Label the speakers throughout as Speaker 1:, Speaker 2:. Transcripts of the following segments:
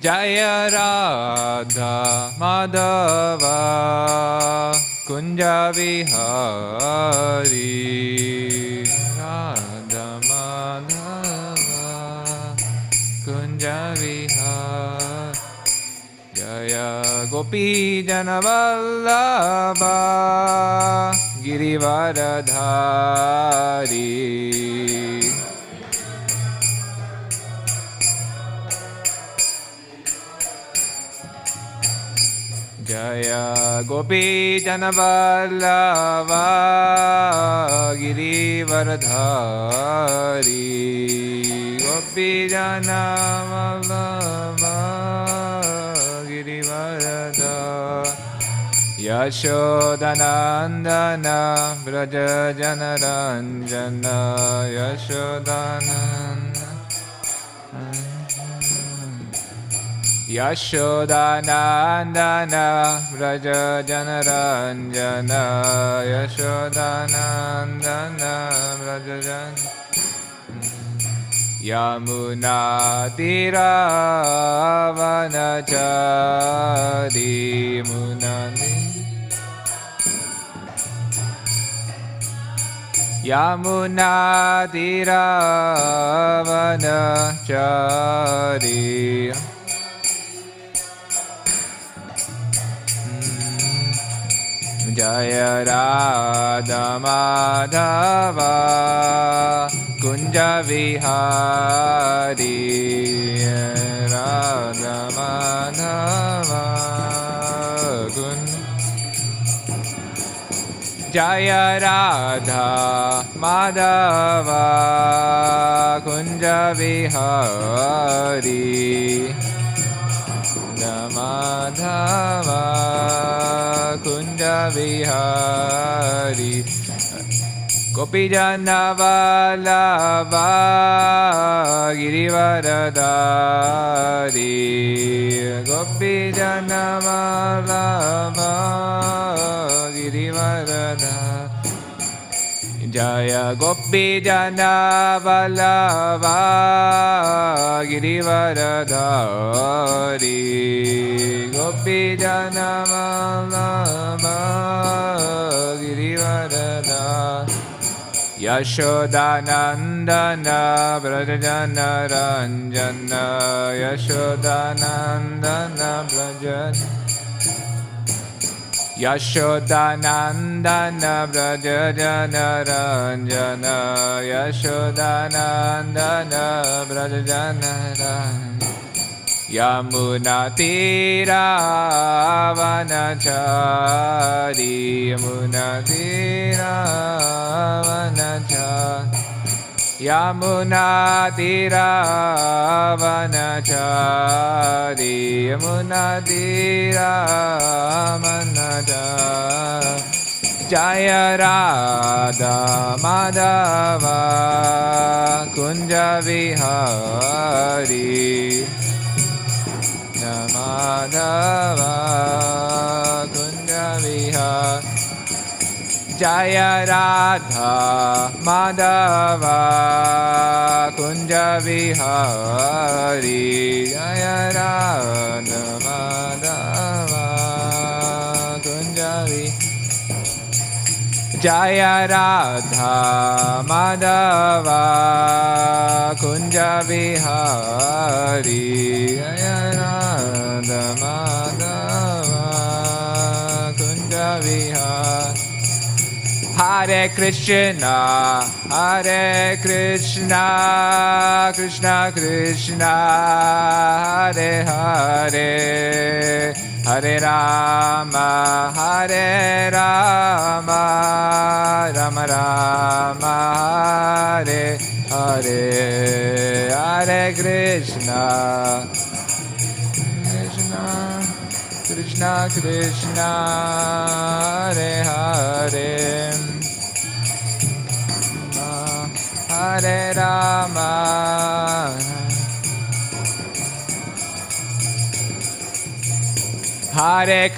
Speaker 1: Jaya Radha Madhava Kunja Vihari Radha Madhava Kunja Vihari Jaya Gopi Janavallabha Girivaradhari Jaya Gopi Janavallabha Girivaradhari Gopi Janavallabha Girivaradhari Yashodanandana Vraja Janaranjana Yashodananda Yashodanandana Vraja Janaranjana Yashodanandana Vraja Janaranjana Yamuna Tiravanachari Munani Yamuna Tiravanachari Jaya Radha Madhava Kunja Vihari Radha Madhava Jaya Radha Madhava Kunja Vihari Madhava Kunja Vihari Gopi Janavallabha Girivaradhari Gopi Janavallabha Girivaradhari Jaya Gopi Janavallabha Girivaradhari Gopi Janavallabha Girivaradhari Yashodanandana Vraja Janaranjana Yashodanandana Vraja Yashodanandana Vraja Janaranjana Yashodanandana Vraja Janaranjana Yamuna Tiravanachari Yamuna Tiravanachari Yamuna Tiravanachari Yamuna Tiravanachari Jaya Radha Madhava Kunja Vihari Madhava Kunja Vihari Jaya Radha Madhava Kunja Vihari Jaya Radha Madhava Kunja Vihari Jaya Radha Madhava Kunja Vihari Jaya Radha Madhava Kunja Vihari Hare Krishna Krishna Krishna Hare Hare Hare Rama Rama Rama Hare Hare Hare Krishna Krishna Krishna Hare Hare Hare Rama Hare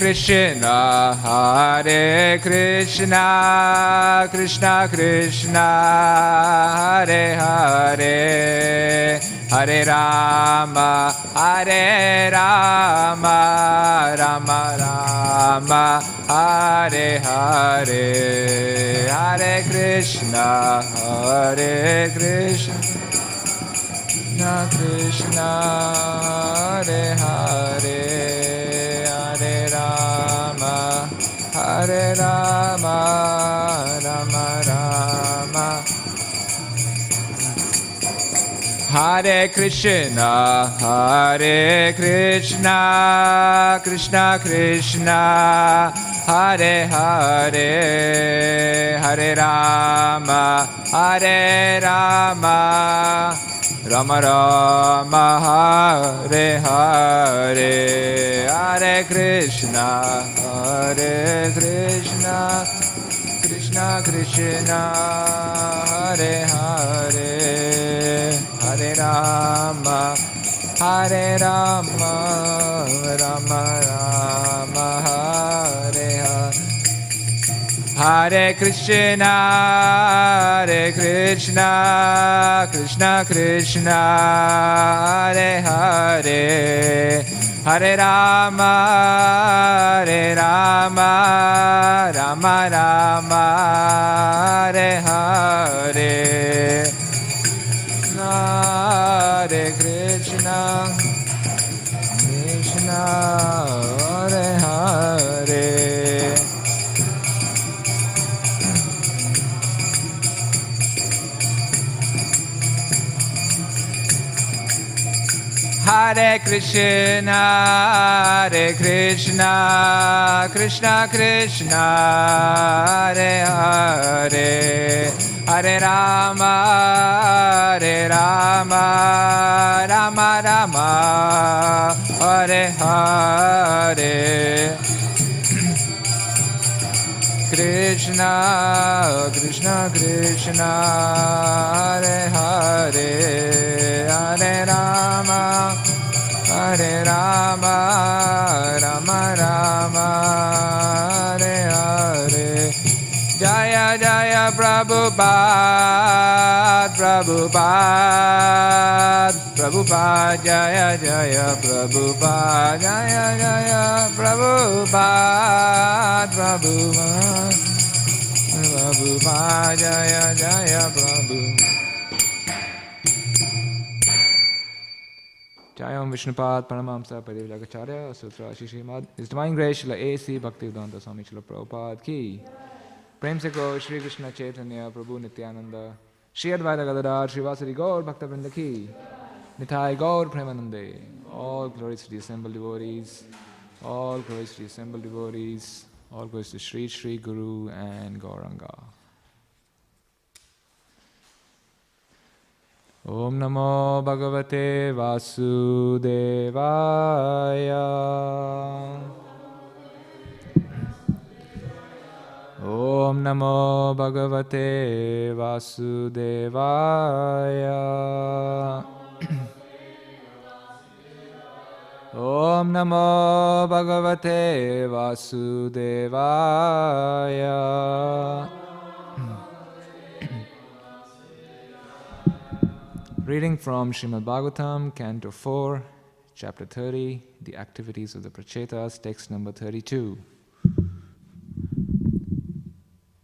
Speaker 1: Krishna Krishna Krishna Hare Hare Hare Rama, Hare Rama, Rama Rama, Hare Hare, Hare Krishna, Hare Krishna, Krishna Krishna, Hare Hare, Hare Rama, Hare Rama, Rama Rama. Hare Krishna, Hare Krishna, Krishna Krishna, Hare Hare, Hare Rama, Hare Rama, Rama Rama, Hare Hare, Hare Krishna, Hare Krishna, Krishna Krishna, Hare Hare, Hare Rama, Hare Rama, Rama Rama, Hare Hare. Hare Krishna, Hare Krishna, Krishna Krishna, Hare Hare, Hare Rama, Hare Rama, Rama Rama, Hare Hare. Hare Krishna, Krishna, Hare Hare. Hare Krishna, Hare Krishna, Krishna Krishna, Hare Hare, Hare Rama, Hare Rama, Rama Rama, Hare Hare. Krishna, Krishna Krishna, Hare Hare, Hare Rama, Hare Rama, Rama Rama, Hare Hare. Jaya Jaya Prabhupada, Prabhupada, Prabhupada, Jaya Jaya Prabhupada, Jaya Jaya Prabhupada, Prabhupada, Prabhupada, Jaya Jaya Prabhupada. Jayam Vishnupad Paramamsa Parivrajacharya Sutra Shrimad. His Divine Grace Shila A.C. Bhaktivedanta Swami Shila Prabhupada Ki. Prem se go Shri Krishna Chaitanya Prabhu Nityananda Shri Advaita Gadadhar Srivasadi Gaur Bhakta Ki. Nitai Gaur Premanande. All glories to the assembled devotees. All glories to the assembled devotees. All glories to Shri Shri Guru and Gauranga. Om Namo Bhagavate Vasudevaya. Om Namo Bhagavate Vasudevaya. Om Namo Bhagavate Vasudevaya. Reading from Śrīmad Bhāgavatam, Canto 4, Chapter 30, The Activities of the Prachetas, text number 32.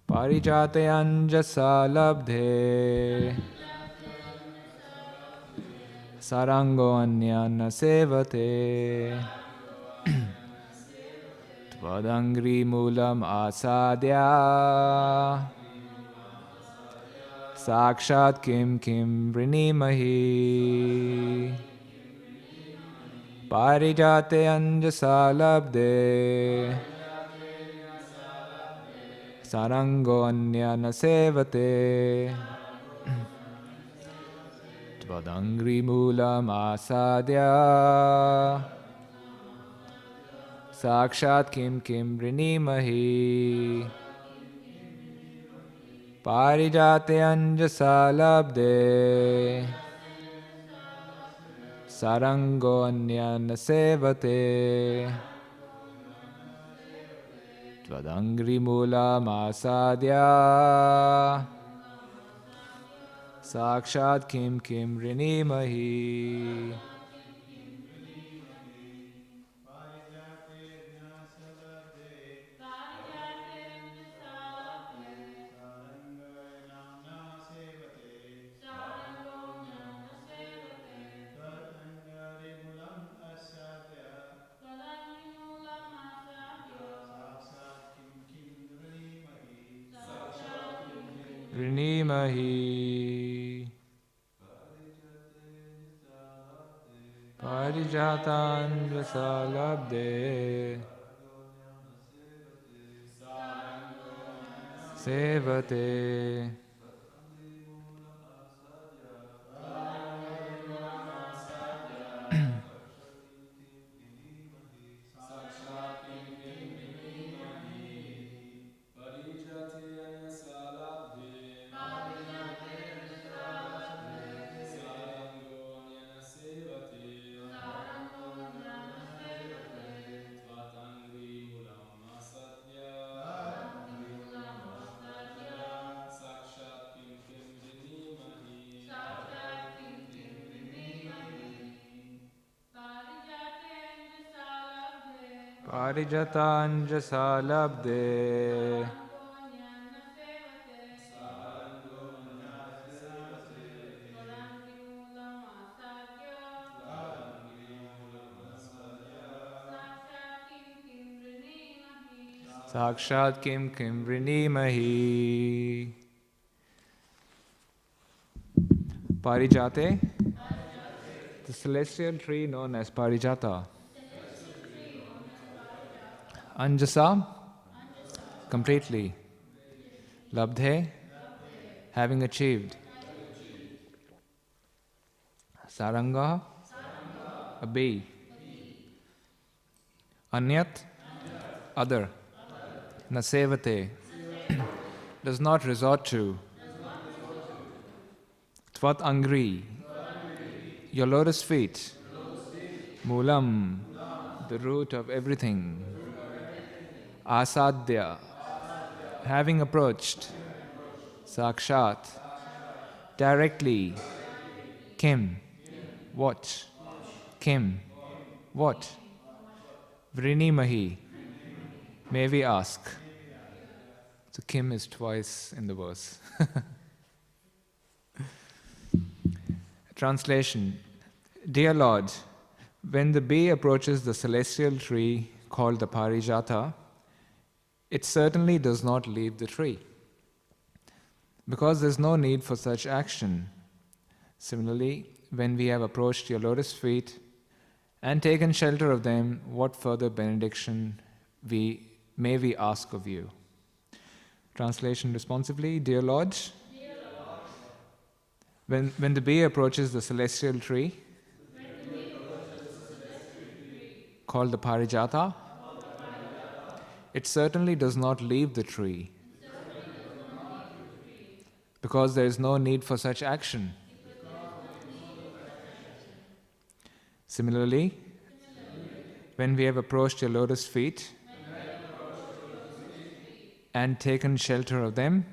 Speaker 1: Parijate anjasa labdhe sarango anyana sevate tvadangri mulam asadya sakshat kim kim vrinimahi parijate anjasa labdhe sarango anyana sevate tvadangri mulam asadya sakshat kim kim vrinimahi parijate anjasa labde sarango anyana sevate tvadangri mulam asadya Sakshat kim kim rinimahi. Rinimahi. Parijatan jasalabde. Sevate. Parijatanjasalabde. Sakshat kim kim rinimahi. Parijate, the celestial tree known as Parijata. Anjasa, completely. Labdhe, having achieved. Saranga, a bee. Anyat, other. Nasevate, does not resort to. Tvat angri, your lotus feet. Moolam, the root of everything. Asadya, having approached. Sakshat, directly. Kim, what? Kim, what? Vrinimahi, may we ask. So Kim is twice in the verse. Translation. Dear Lord, when the bee approaches the celestial tree called the Parijata, it certainly does not leave the tree, because there is no need for such action. Similarly, when we have approached your lotus feet and taken shelter of them, what further benediction may we ask of you? Translation responsively. Dear Lord, when the bee approaches the celestial tree called the Parijata, it certainly does not leave the tree, because there is no need for such action. Similarly, when we have approached your lotus feet and taken shelter of them,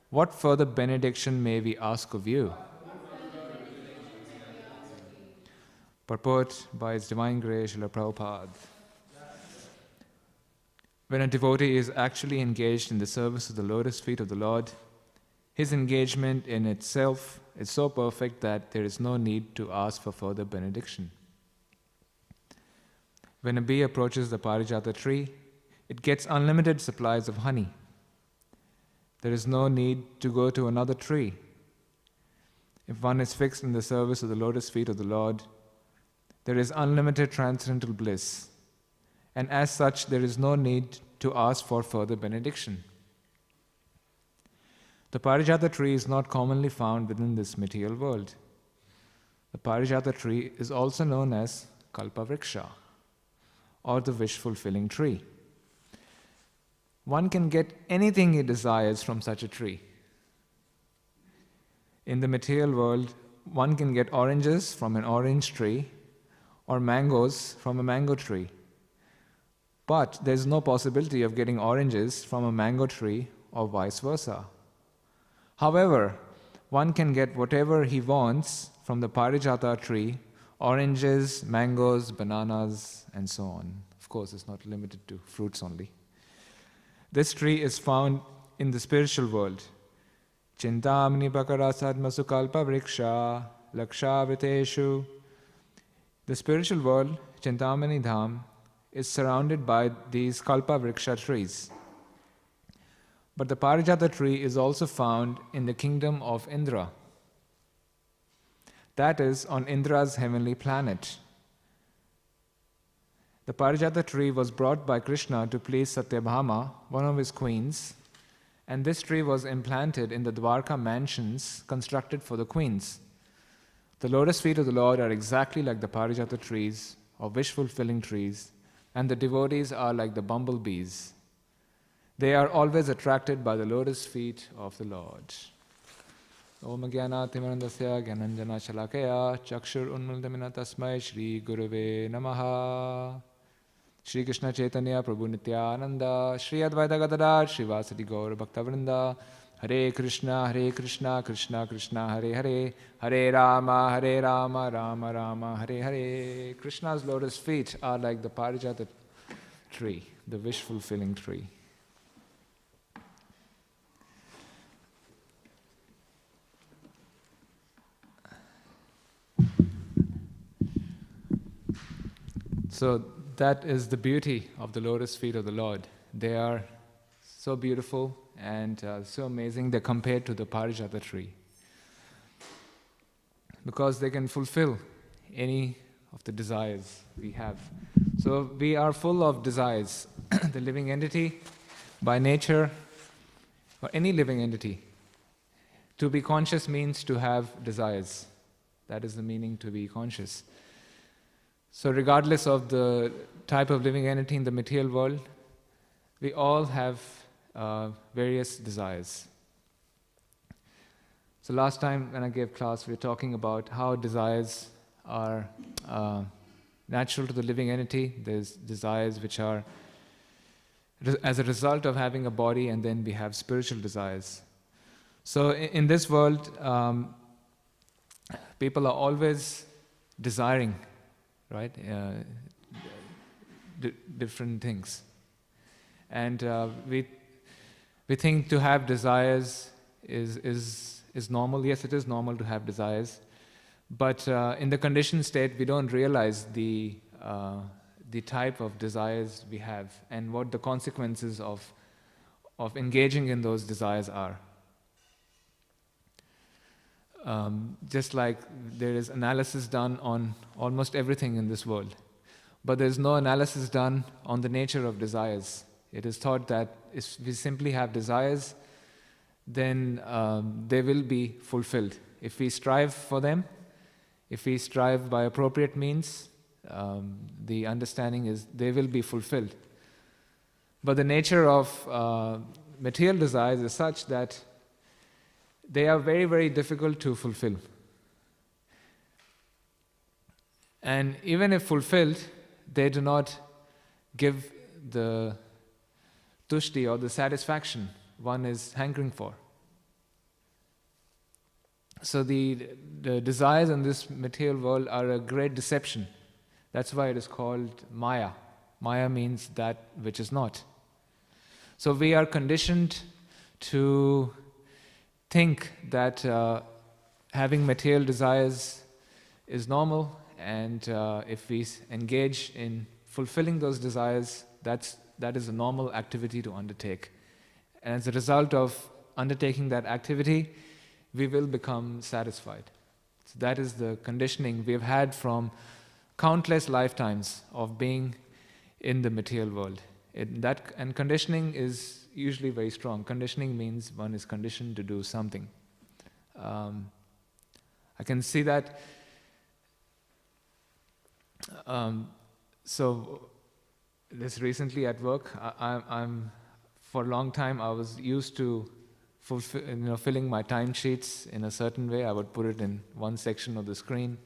Speaker 1: what further benediction may we ask of you? Purport by His Divine Grace, Srila Prabhupada. When a devotee is actually engaged in the service of the lotus feet of the Lord, his engagement in itself is so perfect that there is no need to ask for further benediction. When a bee approaches the Parijata tree, it gets unlimited supplies of honey. There is no need to go to another tree. If one is fixed in the service of the lotus feet of the Lord, there is unlimited transcendental bliss, and as such there is no need to ask for further benediction. The Parijata tree is not commonly found within this material world. The Parijata tree is also known as Kalpavriksha, or the wish-fulfilling tree. One can get anything he desires from such a tree. In the material world, one can get oranges from an orange tree or mangoes from a mango tree. But there is no possibility of getting oranges from a mango tree or vice versa. However, one can get whatever he wants from the Parijata tree, oranges, mangoes, bananas, and so on. Of course, it's not limited to fruits only. This tree is found in the spiritual world. Chintamani pakarasatmasu kalpa vriksha lakshavriteshu. The spiritual world, Chintamani Dham, is surrounded by these kalpa vriksha trees. But the Parijata tree is also found in the kingdom of Indra. That is, on Indra's heavenly planet. The Parijata tree was brought by Krishna to please Satyabhama, one of his queens, and this tree was implanted in the Dwarka mansions constructed for the queens. The lotus feet of the Lord are exactly like the Parijata trees, or wish-fulfilling trees, and the devotees are like the bumblebees. They are always attracted by the lotus feet of the Lord. Om Jnana Timarandasya Gyananjana Shalakaya Chakshur Unmildamina Tasmai Shri Gurave Namaha. Shri Krishna Chaitanya Prabhu Nityananda Shri Advaita Gadadhar Shri Vasadi Gaur Bhaktavrinda Hare Krishna Krishna Krishna Hare Hare Hare Rama Rama Rama Hare Hare. Krishna's lotus feet are like the Parijata tree, the wish-fulfilling tree. So that is the beauty of the lotus feet of the Lord. They are so beautiful and so amazing. They're compared to the Parijata tree, because they can fulfill any of the desires we have. So we are full of desires. The living entity, by nature, or any living entity, to be conscious means to have desires. That is the meaning, to be conscious. So regardless of the type of living entity in the material world, we all have various desires. So last time when I gave class, we were talking about how desires are natural to the living entity. There's desires which are as a result of having a body, and then we have spiritual desires. So in this world, people are always desiring, right? Different things. And we think to have desires is normal. Yes, it is normal to have desires. But in the conditioned state, we don't realize the type of desires we have and what the consequences of engaging in those desires are. Just like there is analysis done on almost everything in this world, but there is no analysis done on the nature of desires. It is thought that if we simply have desires, then they will be fulfilled. If we strive for them, if we strive by appropriate means, the understanding is they will be fulfilled. But the nature of material desires is such that they are very, very difficult to fulfill. And even if fulfilled, they do not give the tushti or the satisfaction one is hankering for. So the desires in this material world are a great deception. That's why it is called Maya. Maya means that which is not. So we are conditioned to think that having material desires is normal, and if we engage in fulfilling those desires, that is a normal activity to undertake. And as a result of undertaking that activity, we will become satisfied. So that is the conditioning we have had from countless lifetimes of being in the material world. And conditioning is usually very strong. Conditioning means one is conditioned to do something. I can see that. So this recently at work, I'm for a long time I was used to filling my timesheets in a certain way. I would put it in one section of the screen,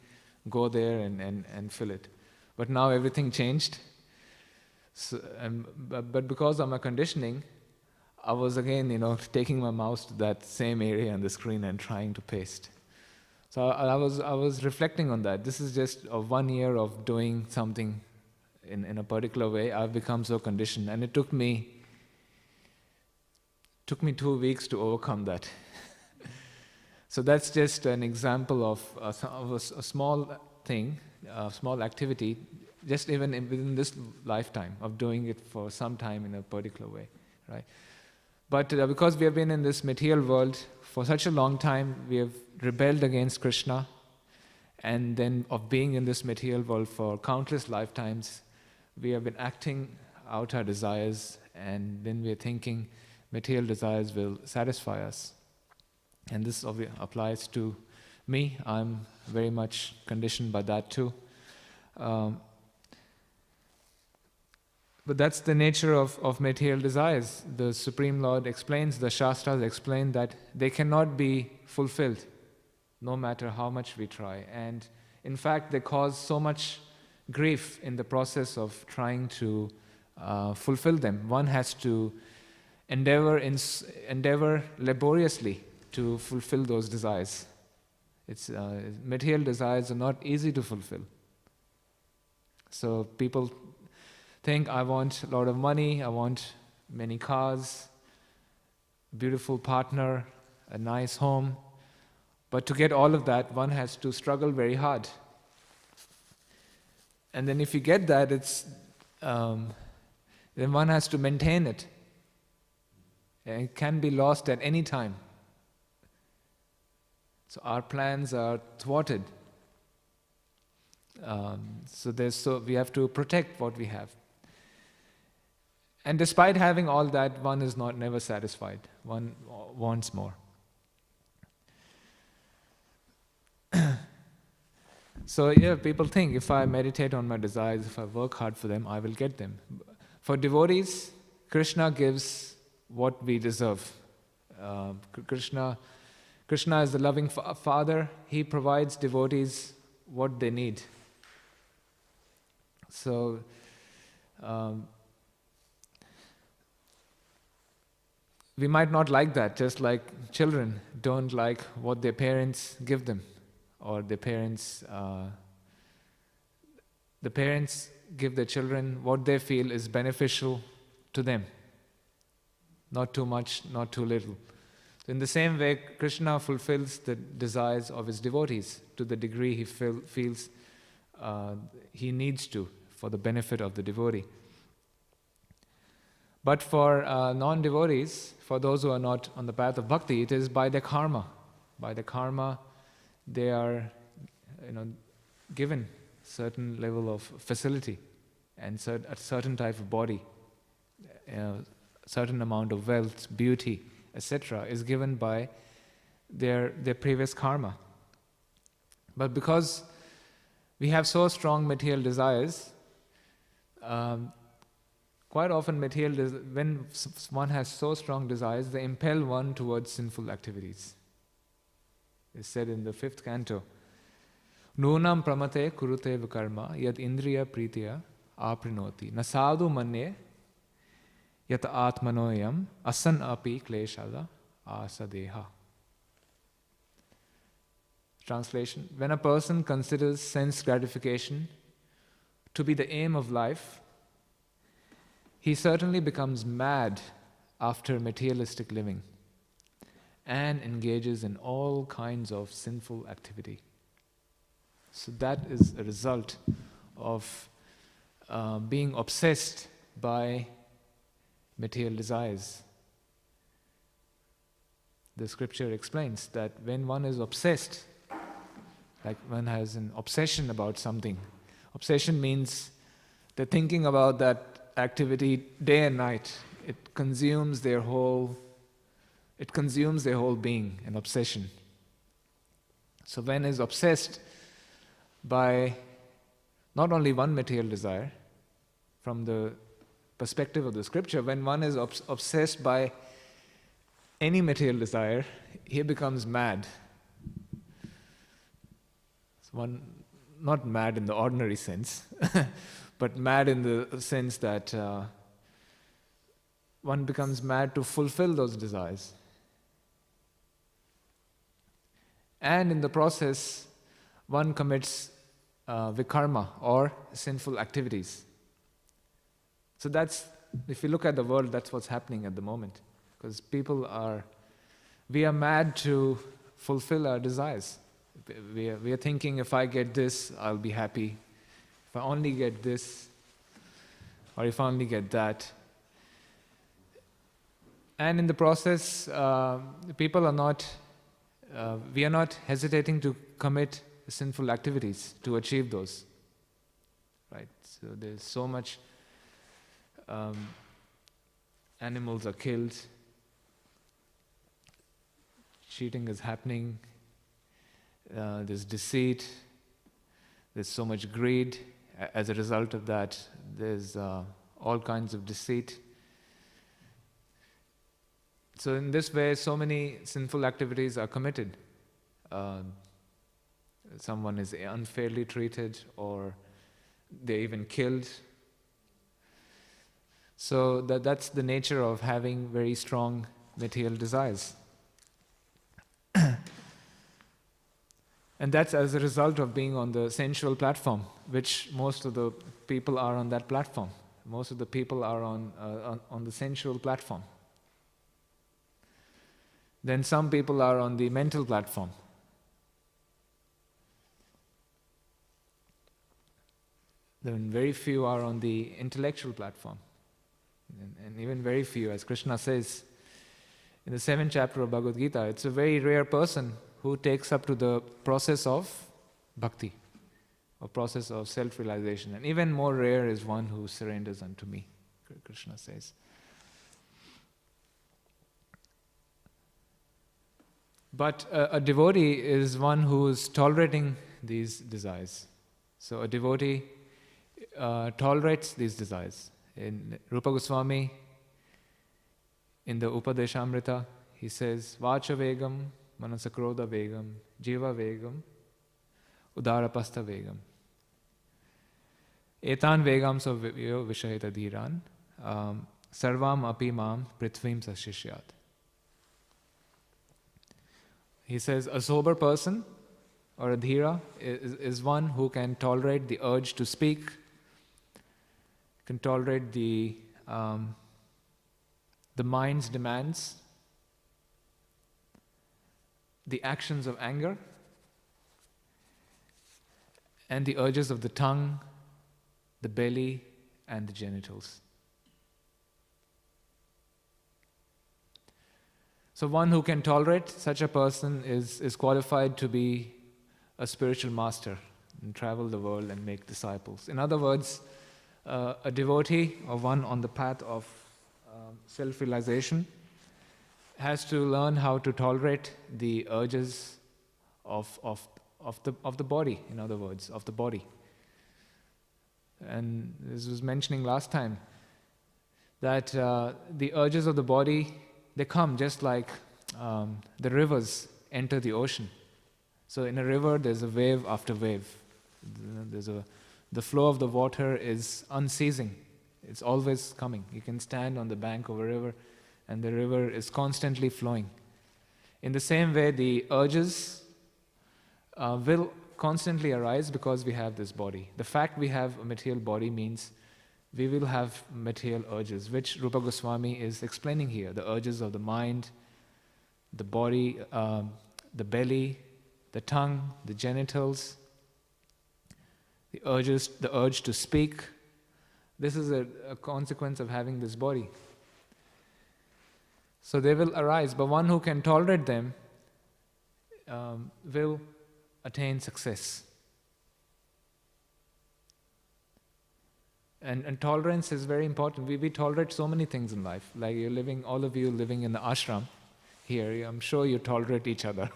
Speaker 1: go there and fill it. But now everything changed. So, but because of my conditioning, I was again, taking my mouse to that same area on the screen and trying to paste. So I was reflecting on that. This is just 1 year of doing something in a particular way. I've become so conditioned, and it took me 2 weeks to overcome that. So that's just an example of a small thing, a small activity, just even within this lifetime of doing it for some time in a particular way, right? But because we have been in this material world for such a long time, we have rebelled against Krishna, and then of being in this material world for countless lifetimes, we have been acting out our desires, and then we are thinking material desires will satisfy us. And this applies to me. I'm very much conditioned by that too. But that's the nature of material desires. The Supreme Lord explains, the Shastras explain that they cannot be fulfilled no matter how much we try. And in fact, they cause so much grief in the process of trying to fulfill them. One has to endeavor laboriously to fulfill those desires. Material desires are not easy to fulfill. So people think, I want a lot of money, I want many cars, beautiful partner, a nice home. But to get all of that, one has to struggle very hard. And then if you get that, then one has to maintain it. And it can be lost at any time. So our plans are thwarted. So we have to protect what we have. And despite having all that, one is never satisfied. One wants more. So people think if I meditate on my desires, if I work hard for them, I will get them. For devotees, Krishna gives what we deserve. Krishna is the loving Father. He provides devotees what they need. So, we might not like that, just like children don't like what their parents give them, or the parents give their children what they feel is beneficial to them. Not too much, not too little. In the same way, Krishna fulfills the desires of his devotees to the degree he feels he needs to for the benefit of the devotee. But for non-devotees, for those who are not on the path of bhakti, it is by their karma. By the karma, they are given certain level of facility and a certain type of body, certain amount of wealth, beauty, etc. is given by their previous karma. But because we have so strong material desires, quite often when one has so strong desires, they impel one towards sinful activities. It's said in the 5th canto, Nunam pramate kurute vikarma yad indriya pritiya aprinoti nasadu manye yat atmanoyam asan api kleshada asadeha. Translation: when a person considers sense gratification to be the aim of life, he certainly becomes mad after materialistic living and engages in all kinds of sinful activity. So that is a result of being obsessed by material desires. The scripture explains that when one is obsessed, like one has an obsession about something, obsession means they're thinking about that activity day and night. It consumes their whole being, an obsession. So when is obsessed by not only one material desire, from the perspective of the scripture, when one is obsessed by any material desire, he becomes mad. So one, not mad in the ordinary sense, but mad in the sense that one becomes mad to fulfill those desires. And in the process, one commits vikarma, or sinful activities. So that's, if you look at the world, that's what's happening at the moment. Because we are mad to fulfill our desires. We are thinking, if I get this, I'll be happy. If I only get this, or if I only get that. And in the process, we are not hesitating to commit sinful activities to achieve those. Right? So there's so much, animals are killed, cheating is happening, there's deceit, there's so much greed. As a result of that, there's all kinds of deceit. So in this way, so many sinful activities are committed. Someone is unfairly treated, or they're even killed. So that's the nature of having very strong material desires. And that's as a result of being on the sensual platform, which most of the people are on that platform. Most of the people are on the sensual platform. Then some people are on the mental platform. Then very few are on the intellectual platform. And even very few, as Krishna says in the 7th chapter of Bhagavad Gita, it's a very rare person who takes up to the process of bhakti, or process of self-realization. And even more rare is one who surrenders unto me, Krishna says. But a devotee is one who is tolerating these desires. So a devotee tolerates these desires. In Rupa Goswami, in the Upadeshamrita, he says, Vacha vegam, manasakroda vegam, jiva vegam, udarapastha vegam. Etan vegam savyo vishayata dhiran, sarvam api mam prithvim sashishyat. He says, a sober person, or a dhira, is one who can tolerate the urge to speak, can tolerate the mind's demands, the actions of anger, and the urges of the tongue, the belly, and the genitals. So one who can tolerate such a person is qualified to be a spiritual master and travel the world and make disciples. In other words, a devotee, or one on the path of self-realization, has to learn how to tolerate the urges of the body, in other words, of the body. And this was mentioning last time, that the urges of the body, they come just like the rivers enter the ocean. So in a river, there's a wave after wave. The flow of the water is unceasing. It's always coming. You can stand on the bank of a river, and the river is constantly flowing. In the same way, the urges will constantly arise because we have this body. The fact we have a material body means we will have material urges, which Rupa Goswami is explaining here. The urges of the mind, the body, the belly, the tongue, the genitals, the urge to speak. This is a consequence of having this body. So they will arise, but one who can tolerate them will attain success. And tolerance is very important. We tolerate so many things in life. Like all of you living in the ashram here, I'm sure you tolerate each other.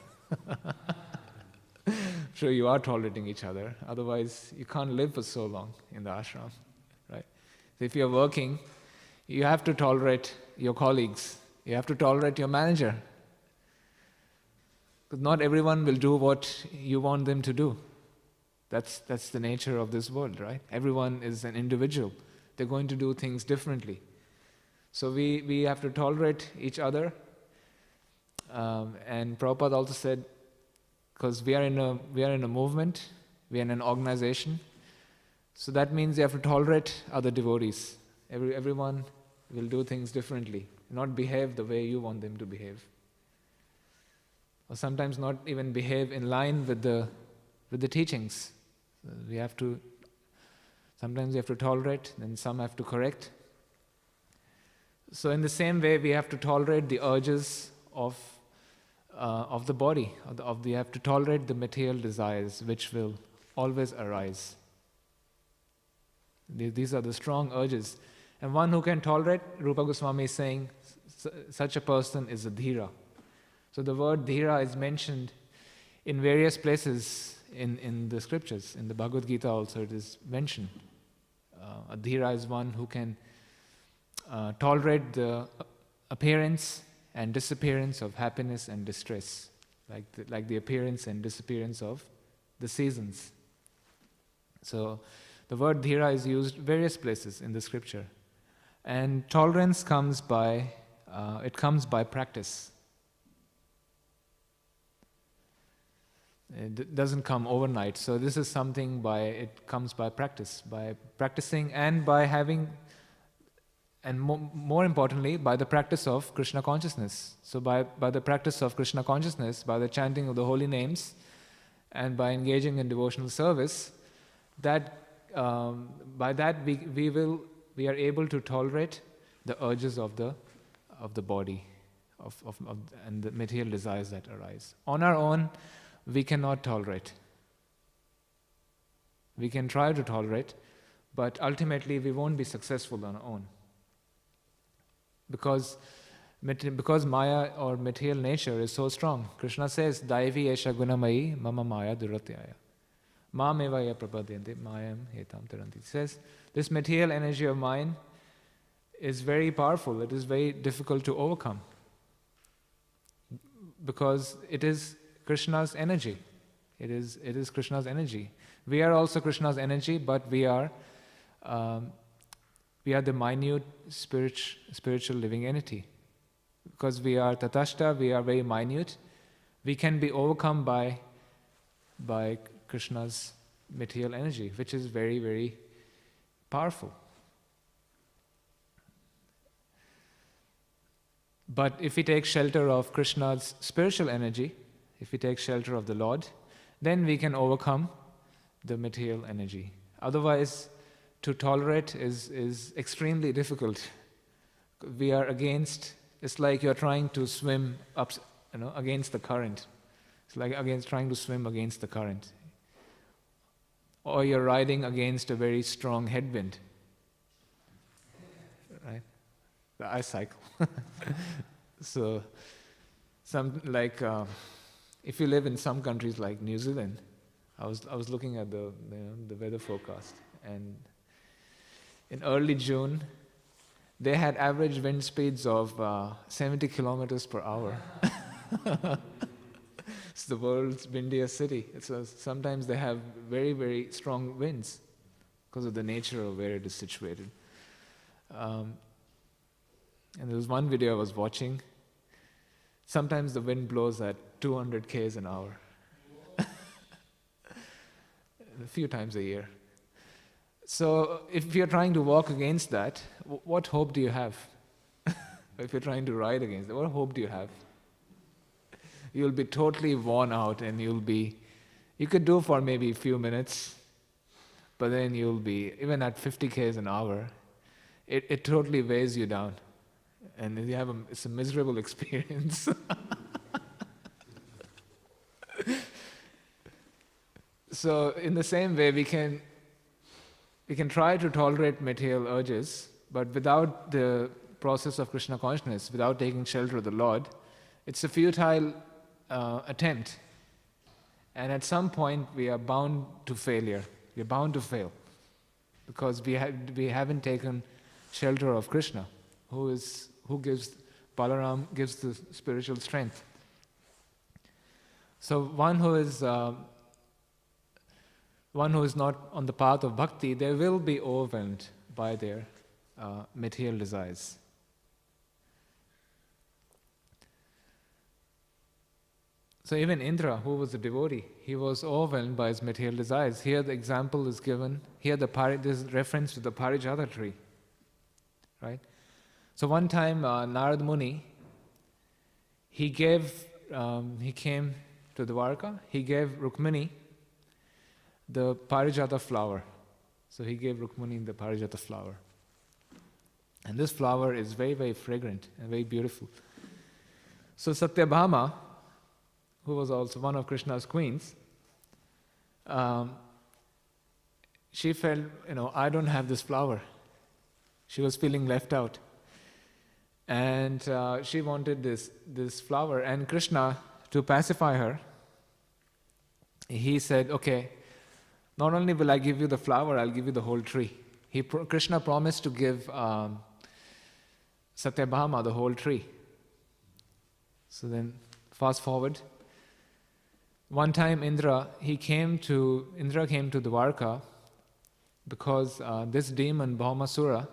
Speaker 1: I'm sure you are tolerating each other. Otherwise, you can't live for so long in the ashram, right? So if you're working, you have to tolerate your colleagues. You have to tolerate your manager. Because not everyone will do what you want them to do. That's the nature of this world, right? Everyone is an individual. They're going to do things differently. So we have to tolerate each other. And Prabhupada also said, because we are in a movement, we are in an organization, so that means you have to tolerate other devotees. Everyone will do things differently, not behave the way you want them to behave, or sometimes not even behave in line with the teachings. Sometimes we have to tolerate, then some have to correct. So in the same way, we have to tolerate the urges of the body. We have to tolerate the material desires which will always arise. These are the strong urges. And one who can tolerate, Rupa Goswami is saying, such a person is a dhira. So the word dhira is mentioned in various places in the scriptures. In the Bhagavad Gita also it is mentioned. A dhira is one who can tolerate the appearance and disappearance of happiness and distress, like the appearance and disappearance of the seasons. So the word dhira is used various places in the scripture. And tolerance comes by practice. It doesn't come overnight. So this is something it comes by practice, by practicing and by having, and more importantly, by the practice of Krishna consciousness. So by the practice of Krishna consciousness, by the chanting of the holy names, and by engaging in devotional service, by that we are able to tolerate the urges of the body, and the material desires that arise. On our own, we cannot tolerate. We can try to tolerate, but ultimately we won't be successful on our own. Because Maya or material nature is so strong. Krishna says, Daivi esha gunamayi mama maya duratyaya. Mam evaya prapadyante mayam hetam taranti. He says, this material energy of mine is very powerful. It is very difficult to overcome. Because it is Krishna's energy. It is Krishna's energy. We are also Krishna's energy, but we are the minute spiritual living entity. Because we are tatashta, we are very minute. We can be overcome by Krishna's material energy, which is very, very powerful. But if we take shelter of Krishna's spiritual energy, if we take shelter of the Lord, then we can overcome the material energy. Otherwise, to tolerate is extremely difficult. We are against. It's like you're trying to swim up, against the current. It's like trying to swim against the current. Or you're riding against a very strong headwind. Right? I cycle. So, if you live in some countries like New Zealand, I was looking at the weather forecast, and in early June, they had average wind speeds of 70 kilometers per hour. It's the world's windiest city. So sometimes they have very, very strong winds because of the nature of where it is situated. And there was one video I was watching. Sometimes the wind blows at 200 k's an hour. A few times a year. So if you're trying to walk against that, what hope do you have? If you're trying to ride against it, what hope do you have? You'll be totally worn out, and you could do for maybe a few minutes, but then you'll be, even at 50 k's an hour, it totally weighs you down. And it's a miserable experience. So in the same way, we can try to tolerate material urges, but without the process of Krishna consciousness, without taking shelter of the Lord, it's a futile attempt. And at some point, we are bound to failure. We are bound to fail. Because we haven't taken shelter of Krishna, who gives, Balaram gives the spiritual strength. So one who is not on the path of bhakti, they will be overwhelmed by their material desires. So even Indra, who was a devotee, he was overwhelmed by his material desires. Here the example is given, here this is reference to the Parijata tree. Right? So one time Narad Muni, he came to Dwarka, he gave Rukmini the Parijata flower. So he gave Rukmini the Parijata flower. And this flower is very, very fragrant and very beautiful. So Satyabhama, who was also one of Krishna's queens, she felt, I don't have this flower. She was feeling left out. And she wanted this flower. And Krishna, to pacify her, he said, okay, not only will I give you the flower, I'll give you the whole tree. Krishna promised to give Satyabhama the whole tree. So then, fast forward. One time Indra came to Dwarka because this demon, Bhaumasura,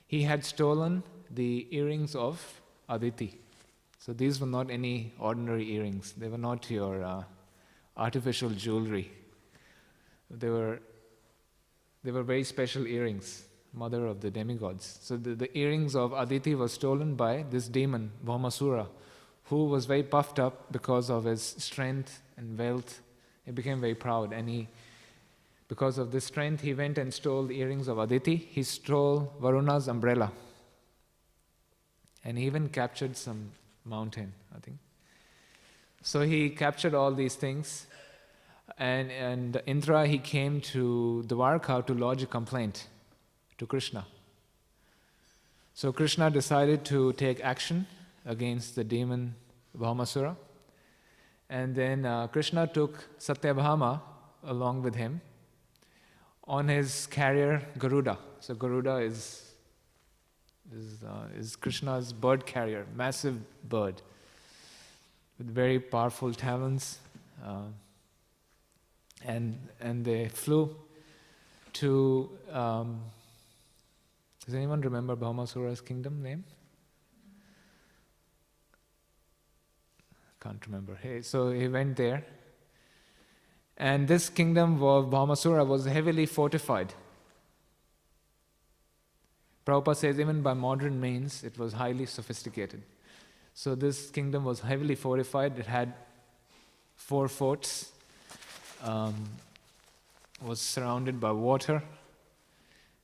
Speaker 1: he had stolen the earrings of Aditi. So these were not any ordinary earrings. They were not your artificial jewelry. They were very special earrings, mother of the demigods. So the earrings of Aditi were stolen by this demon, Bhaumasura, who was very puffed up because of his strength and wealth. He became very proud, and because of this strength, he went and stole the earrings of Aditi. He stole Varuna's umbrella, and he even captured some mountain, I think. So he captured all these things, and Indra, he came to Dwarka to lodge a complaint to Krishna. So Krishna decided to take action against the demon Bhaumasura. And then Krishna took Satyabhama along with him on his carrier Garuda. So Garuda is Krishna's bird carrier, massive bird with very powerful talons. And they flew to... does anyone remember Bhaumasura's kingdom name? Can't remember. So he went there. And this kingdom of Bhaumasura was heavily fortified. Prabhupada says even by modern means, it was highly sophisticated. So this kingdom was heavily fortified. It had 4 forts. Was surrounded by water.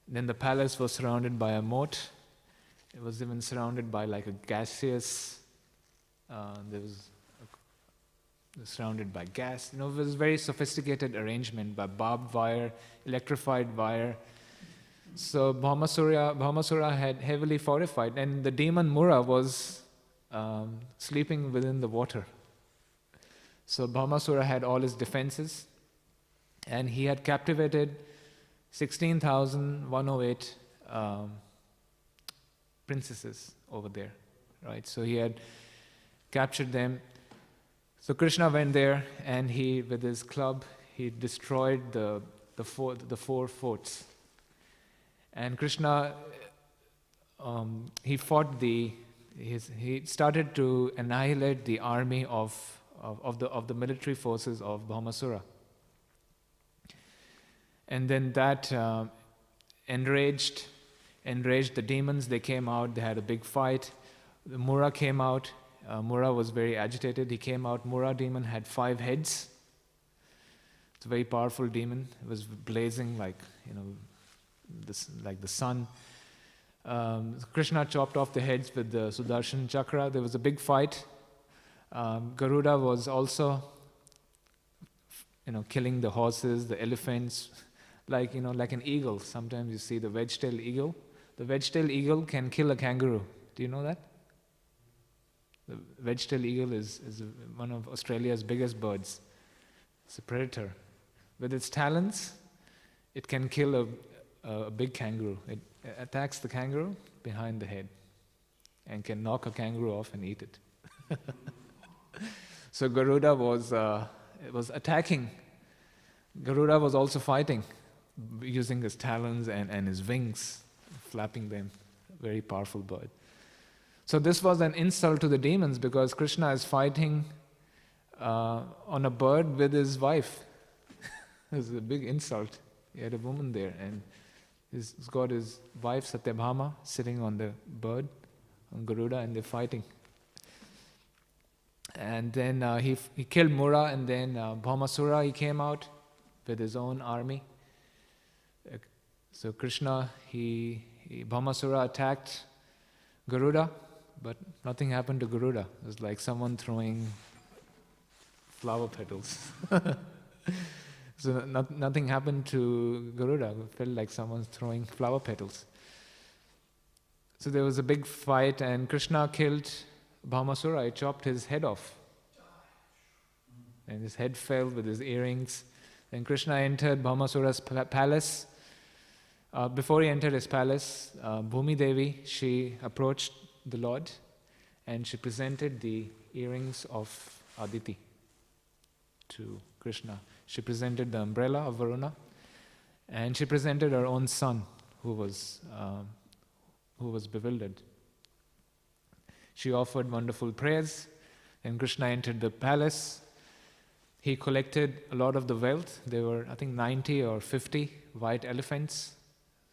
Speaker 1: Then the palace was surrounded by a moat. It was even surrounded by like a gaseous... surrounded by gas. It was a very sophisticated arrangement by barbed wire, electrified wire. So Bhaumasura had heavily fortified, and the demon Mura was sleeping within the water. So Bhaumasura had all his defenses, and he had captivated 16,108 princesses over there, right? So he had captured them. So Krishna went there, and with his club, he destroyed the 4 forts. And Krishna, he started to annihilate the army of the military forces of Bhaumasura. And then that enraged the demons. They came out, they had a big fight. The Mura came out. Mura was very agitated. He came out. Mura demon had 5 heads. It's a very powerful demon. It was blazing like the sun. Krishna chopped off the heads with the Sudarshan Chakra. There was a big fight. Garuda was also, killing the horses, the elephants, like an eagle. Sometimes you see the wedge-tailed eagle. The wedge-tailed eagle can kill a kangaroo. Do you know that? The wedge-tailed eagle is one of Australia's biggest birds. It's a predator. With its talons, it can kill a big kangaroo. It attacks the kangaroo behind the head and can knock a kangaroo off and eat it. So Garuda was attacking. Garuda was also fighting, using his talons and his wings, flapping them. Very powerful bird. So this was an insult to the demons, because Krishna is fighting on a bird with his wife. It was a big insult. He had a woman there, and he's got his wife Satyabhama sitting on the bird, on Garuda, and they're fighting. And then he killed Mura, and then Bhaumasura, he came out with his own army. So Krishna, Bhaumasura attacked Garuda, but nothing happened to Garuda. It was like someone throwing flower petals. So nothing happened to Garuda. It felt like someone's throwing flower petals. So there was a big fight, and Krishna killed Bhaumasura. He chopped his head off. And his head fell with his earrings. Then Krishna entered Bhaumasura's palace. Before he entered his palace, Bhumi Devi, she approached the Lord, and she presented the earrings of Aditi to Krishna. She presented the umbrella of Varuna, and she presented her own son, who was bewildered. She offered wonderful prayers, and Krishna entered the palace. He collected a lot of the wealth. There were, I think, 90 or 50 white elephants.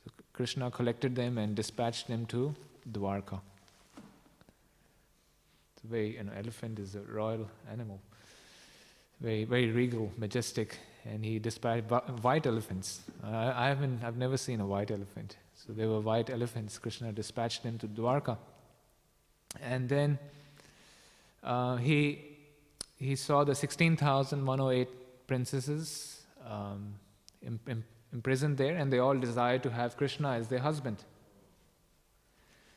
Speaker 1: So Krishna collected them and dispatched them to Dwarka. It's very, elephant is a royal animal. Very, very regal, majestic, and he dispatched white elephants. I've never seen a white elephant. So there were white elephants. Krishna dispatched them to Dwarka, and then he saw the 16,108 princesses imprisoned there, and they all desired to have Krishna as their husband.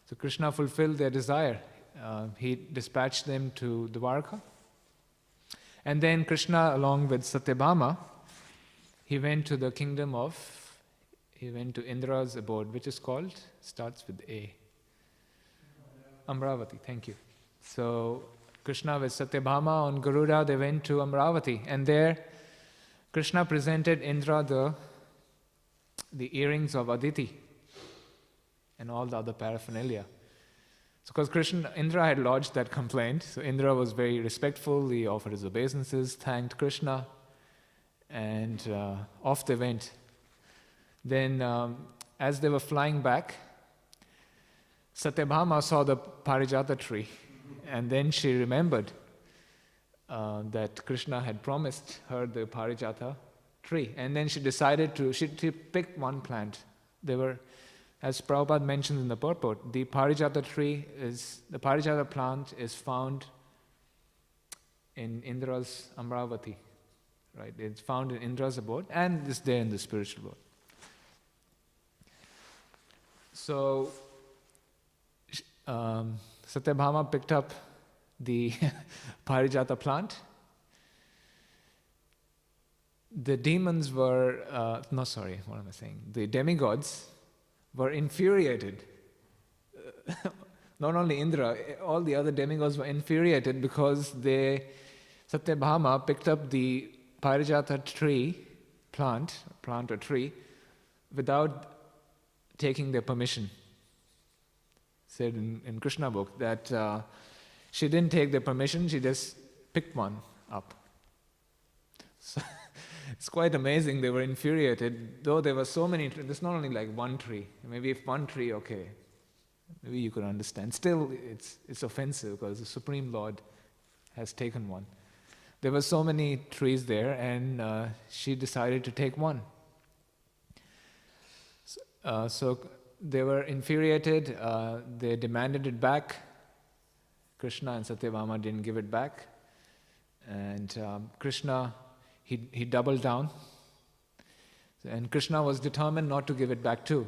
Speaker 1: So Krishna fulfilled their desire. He dispatched them to Dwarka. And then Krishna, along with Satyabhama, he went to Indra's abode, which is called, starts with A. Amravati, thank you. So Krishna with Satyabhama on Garuda, they went to Amravati, and there Krishna presented Indra the earrings of Aditi and all the other paraphernalia. So because Indra had lodged that complaint, so Indra was very respectful. He offered his obeisances, thanked Krishna, and off they went. Then as they were flying back, Satyabhama saw the Parijata tree, and then she remembered that Krishna had promised her the Parijata tree, and then she decided she picked one plant. There were, as Prabhupada mentions in the purport, the Parijata plant is found in Indra's Amravati, right? It's found in Indra's abode, and it's there in the spiritual world. So Satyabhama picked up the Parijata plant. The demons were, the demigods were infuriated. Not only Indra, all the other demigods were infuriated because Satyabhama picked up the Parijata plant or tree, without taking their permission. Said in Krishna book that she didn't take their permission, she just picked one up. So it's quite amazing. They were infuriated, though there were so many. There's not only like one tree. Maybe if one tree, okay, maybe you could understand. Still, it's offensive because the Supreme Lord has taken one. There were so many trees there, and she decided to take one. So they were infuriated. They demanded it back. Krishna and Satyabhama didn't give it back, and Krishna. He doubled down, and Krishna was determined not to give it back too.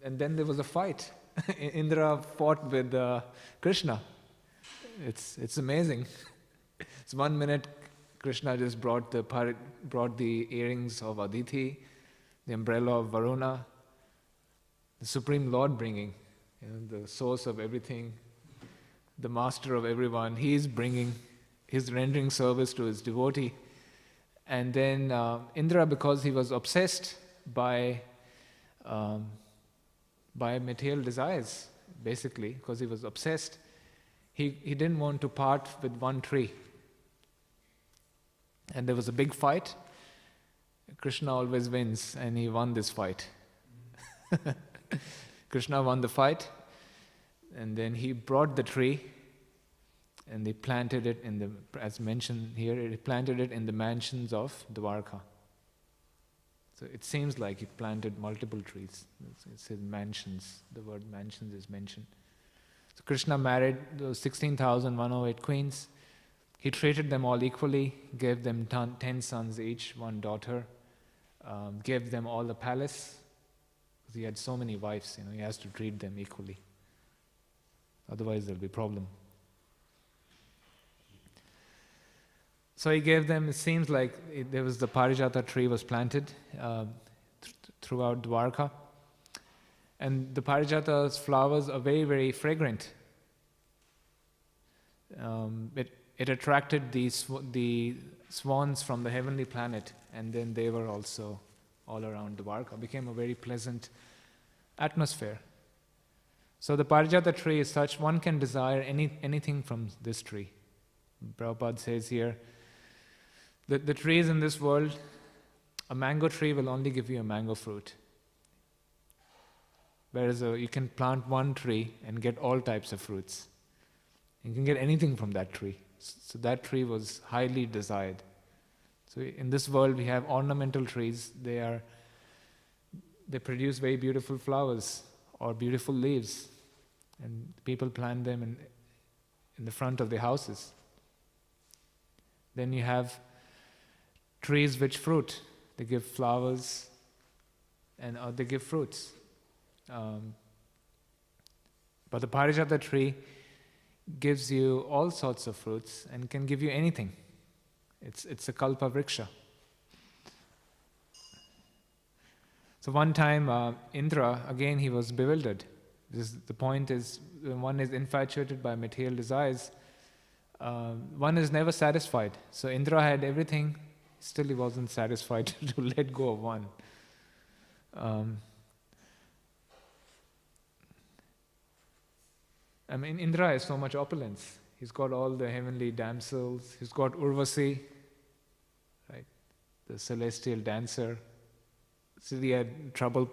Speaker 1: And then there was a fight. Indra fought with Krishna. It's amazing. It's 1 minute Krishna just brought the earrings of Aditi, the umbrella of Varuna, the Supreme Lord bringing, the source of everything, the master of everyone. He's rendering service to his devotee. And then Indra, because he was obsessed by material desires, basically, because he was obsessed, he didn't want to part with one tree. and there was a big fight. Krishna always wins, and he won this fight. Krishna won the fight, and then he brought the tree, and they planted it in the, as mentioned here, he planted it in the mansions of Dwarka. So it seems like he planted multiple trees. It says mansions. The word mansions is mentioned. So Krishna married those 16,108 queens. He treated them all equally, gave them 10 sons each, 1 daughter, gave them all the palace. He had so many wives, he has to treat them equally. Otherwise there'll be problem. So he gave them, it seems like there was the Parijata tree was planted throughout Dwarka. And the Parijata's flowers are very, very fragrant. It attracted the swans from the heavenly planet, and then they were also all around Dwarka. Became a very pleasant atmosphere. So the Parijata tree is such, one can desire anything from this tree. Prabhupada says here, the trees in this world, a mango tree will only give you a mango fruit. Whereas you can plant one tree and get all types of fruits. You can get anything from that tree. So that tree was highly desired. So in this world we have ornamental trees. They produce very beautiful flowers or beautiful leaves. And people plant them in the front of their houses. Then you have trees which fruit. They give flowers and they give fruits. But the Parijata tree gives you all sorts of fruits and can give you anything. It's a kalpa vriksha. So one time Indra, again he was bewildered. The point is, when one is infatuated by material desires, one is never satisfied. So Indra had everything, still he wasn't satisfied to let go of one. Indra has so much opulence. He's got all the heavenly damsels. He's got Urvasi, right, the celestial dancer. So he had trouble,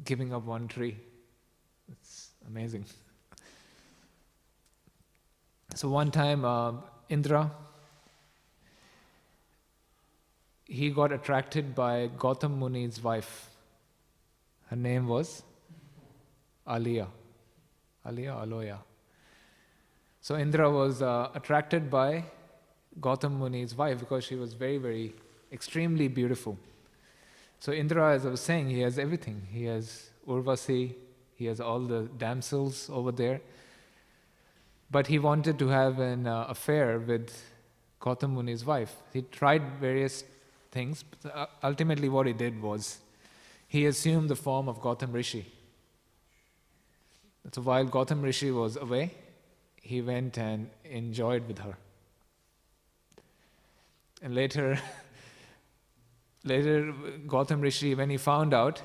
Speaker 1: giving up one tree. It's amazing. So one time, Indra, he got attracted by Gautam Muni's wife. Her name was Aloya. So Indra was attracted by Gautam Muni's wife because she was very, very, extremely beautiful. So Indra, as I was saying, he has everything. He has Urvasi, he has all the damsels over there. But he wanted to have an affair with Gautam Muni's wife. He tried various things, but ultimately what he did was, he assumed the form of Gautam Rishi. So while Gautam Rishi was away, he went and enjoyed with her. And later Gautam Rishi, when he found out,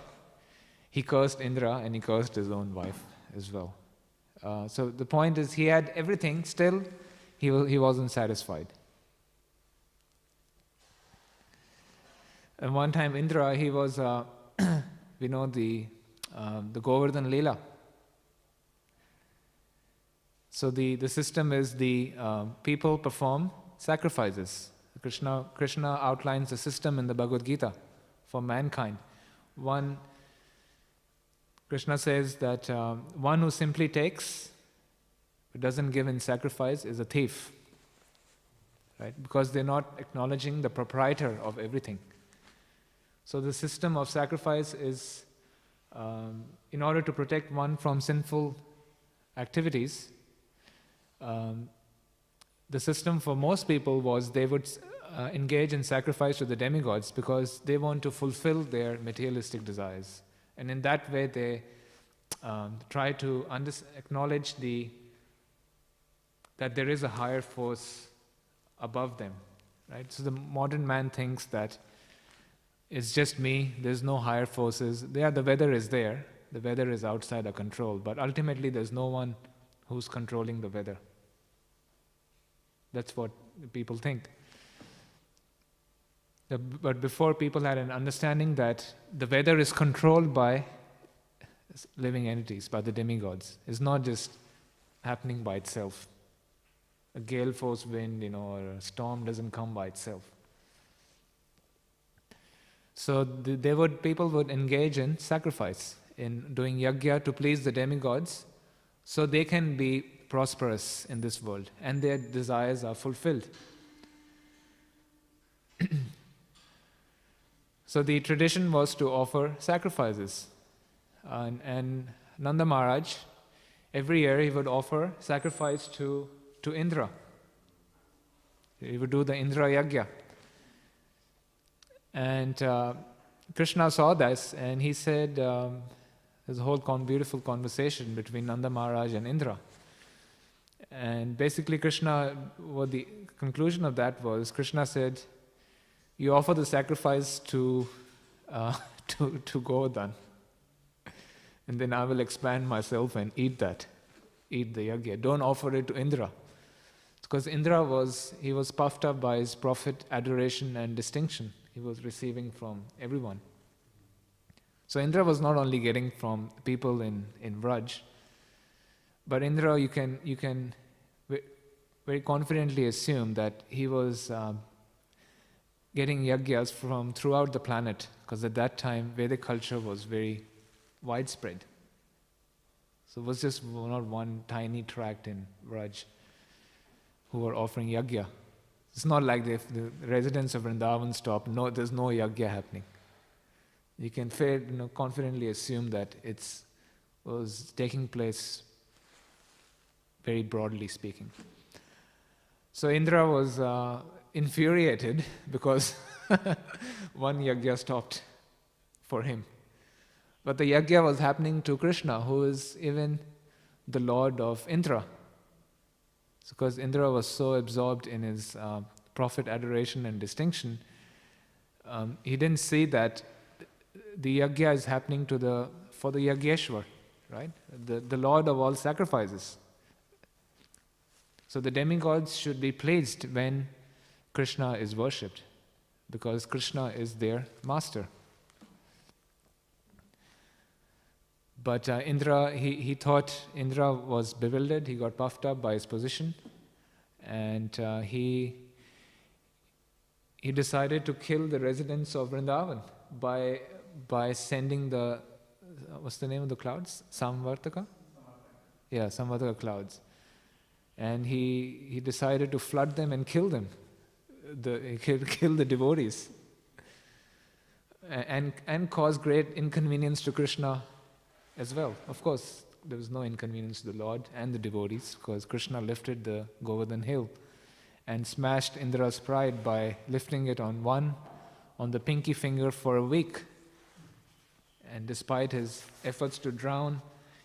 Speaker 1: he cursed Indra and he cursed his own wife as well. So the point is, he had everything, still he wasn't satisfied. And one time Indra, he was, we know the Govardhan Leela. So the system is the people perform sacrifices. Krishna outlines the system in the Bhagavad Gita for mankind. Krishna says that one who simply takes, but doesn't give in sacrifice, is a thief. Right? Because they're not acknowledging the proprietor of everything. So the system of sacrifice is, in order to protect one from sinful activities, the system for most people was they would engage in sacrifice to the demigods because they want to fulfill their materialistic desires. And in that way they try to acknowledge that there is a higher force above them. Right? So the modern man thinks that it's just me, there's no higher forces. The weather is there, the weather is outside our control, but ultimately there's no one who's controlling the weather. That's what people think. But before, people had an understanding that the weather is controlled by living entities, by the demigods. It's not just happening by itself. A gale force wind, or a storm doesn't come by itself. So people would engage in sacrifice, in doing yajna to please the demigods, so they can be prosperous in this world and their desires are fulfilled. So the tradition was to offer sacrifices. And Nanda Maharaj, every year he would offer sacrifice to Indra. He would do the Indra Yajna. And Krishna saw this and he said, there's a whole beautiful conversation between Nanda Maharaj and Indra. And basically what the conclusion of that was, Krishna said, you offer the sacrifice to Govardhan, and then I will expand myself and eat the yajna. Don't offer it to Indra. Because Indra was puffed up by his profit, adoration and distinction he was receiving from everyone. So Indra was not only getting from people in Vraj, but Indra, you can very confidently assume that he was getting yajnas from throughout the planet, because at that time Vedic culture was very widespread. So it was just not one tiny tract in Vraj who were offering yajna. It's not like the residents of Vrindavan stopped. No, there's no yajna happening. You can confidently assume that it was taking place very broadly speaking. So Indra was infuriated because one yajna stopped for him. But the yajna was happening to Krishna, who is even the Lord of Indra. Because Indra was so absorbed in his profit, adoration and distinction, he didn't see that the yajna is happening for the Yajneshwar, right? The Lord of all sacrifices. So the demigods should be pleased when Krishna is worshipped, because Krishna is their master. But Indra, he thought Indra was bewildered, he got puffed up by his position, and he decided to kill the residents of Vrindavan by sending what's the name of the clouds? Samvartaka? Yeah, Samvartaka clouds. And he decided to flood them and kill them. Kill the devotees. And cause great inconvenience to Krishna as well. Of course, there was no inconvenience to the Lord and the devotees, because Krishna lifted the Govardhan hill and smashed Indra's pride by lifting it on the pinky finger for a week. And despite his efforts to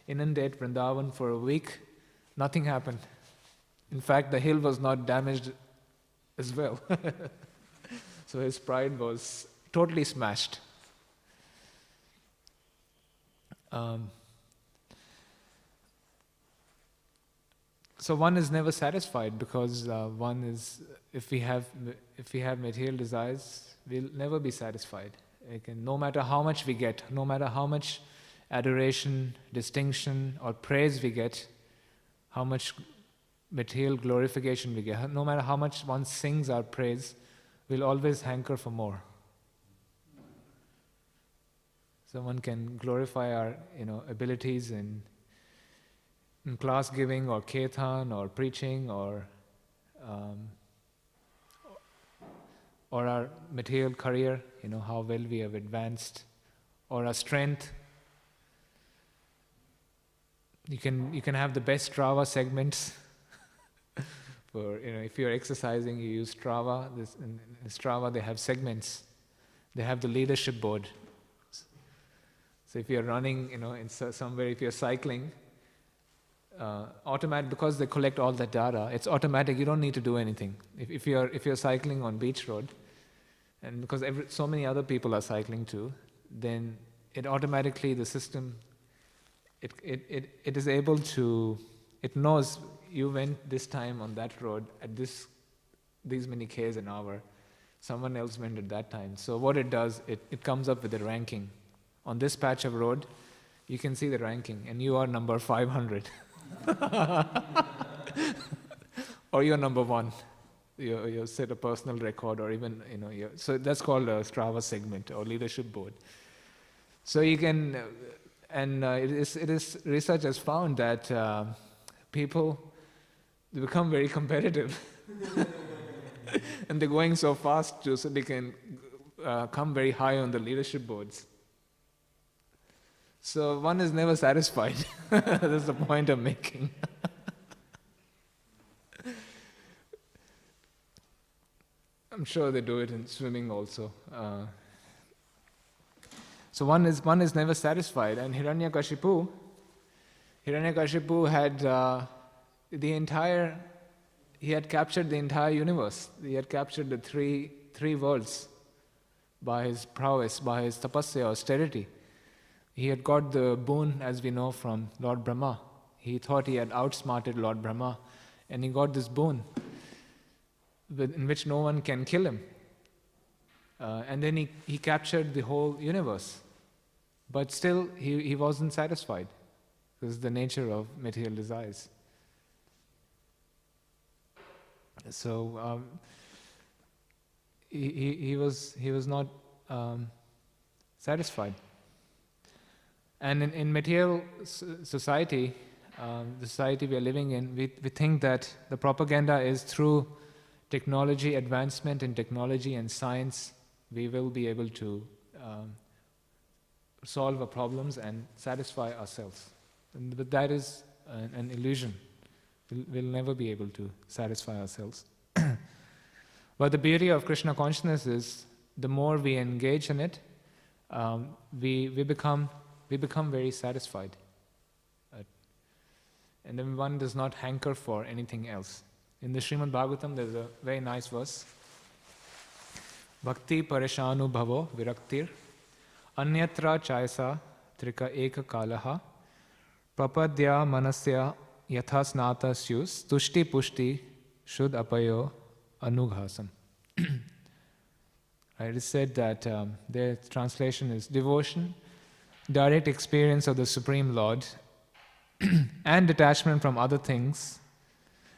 Speaker 1: inundate Vrindavan for a week, nothing happened. In fact, the hill was not damaged as well. So his pride was totally smashed. So one is never satisfied, because if we have material desires, we'll never be satisfied. No matter how much we get, no matter how much adoration, distinction or praise we get, how much material glorification we get, no matter how much one sings our praise, we'll always hanker for more. So one can glorify our abilities in class giving or kirtan or preaching or our material career, how well we have advanced, or our strength. You can have the best Strava segments. For if you're exercising, you use Strava. In Strava they have segments. They have the leadership board. So if you're running, in somewhere, if you're cycling, automatic, because they collect all that data, it's automatic. You don't need to do anything. If you're cycling on Beach Road, and because so many other people are cycling too, then it automatically, the system, it is able to, it knows you went this time on that road at this these many Ks an hour. Someone else went at that time. So what it does, it comes up with a ranking. On this patch of road, you can see the ranking, and you are number 500. Or you're number 1. You set a personal record, or even, so that's called a Strava segment or leadership board. So you can, research has found that people become very competitive. And they're going so fast so they can come very high on the leadership boards. So one is never satisfied. That's the point I'm making. I'm sure they do it in swimming also. So one is never satisfied. And Hiranyakashipu had he had captured the entire universe. He had captured the three worlds by his prowess, by his tapasya, austerity. He had got the boon, as we know, from Lord Brahma. He thought he had outsmarted Lord Brahma, and he got this boon in which no one can kill him. And then he captured the whole universe. But still, he wasn't satisfied. This is the nature of material desires. So he was not satisfied. And in material society, the society we are living in, we think that the propaganda is through technology, advancement in technology and science, we will be able to solve our problems and satisfy ourselves. But that is an illusion. We'll never be able to satisfy ourselves. But the beauty of Krishna consciousness is, the more we engage in it, we become very satisfied. And then one does not hanker for anything else. In the Śrīmad Bhāgavatam, there's a very nice verse. Bhakti parishanu bhavo viraktir anyatra chaisa trika eka kalaha papadya manasya yatha snata syus tushti pushti shud apayo anughasam. It is said that their translation is devotion, direct experience of the Supreme Lord, and detachment from other things.